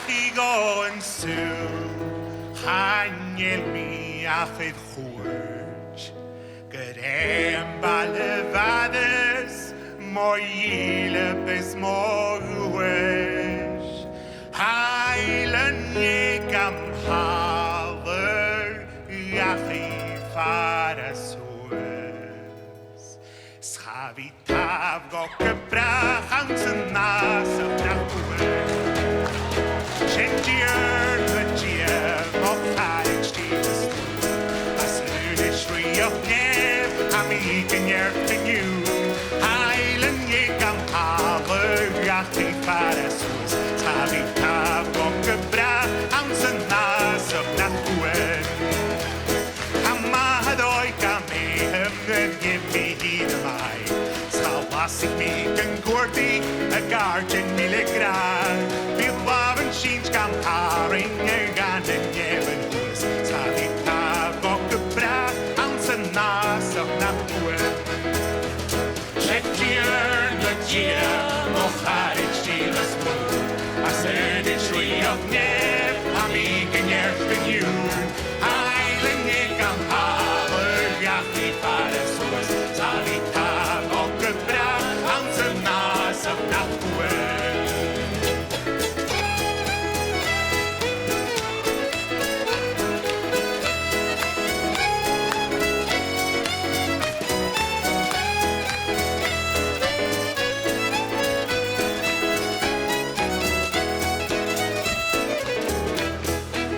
chi going sú Hangel mi a fydd chwyrch Gyda am balefades Mor ilybys mor wysh Hael yn ig am haler Iach i far a sŵs Schafi taf go gybrach ang sy'n nas o brachwyr Shendier the dear of Alex Jesus As lydish rhi of neb am I gynyer yn yw Hailen ig am haler iach i far a sŵs Schafi taf go gybrach ang sy'n nas o brachwyr Sik mi gan gordi a garden miligram Bydd laf yn syns gan paring a gan y nefyn hwys Safi taf o gybra am sy'n nas o na hwyr Lletio'r lydia o charig stil ysbwyd A sy'n trwy o nef am I gynnerch yn yw'n Hael yn ig am haler iach I far y sŵs Safi taf o gybra of Nahuel.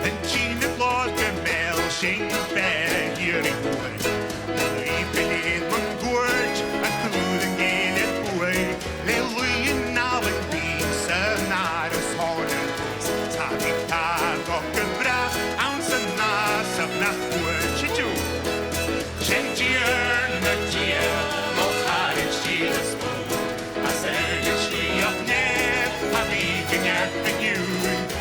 En Gina Claus gemel sing better hier in Hoorn. Ik ben in mijn gorge, en koelen geen het boei. Leluien nou en biese naar de schoenen. Zag ik daar ook gebracht, aan zijn naast op naar gorge toe. Gentier, netier, nog haar in stille spoor. Als er is wie op nep, heb ik een erg en juwen.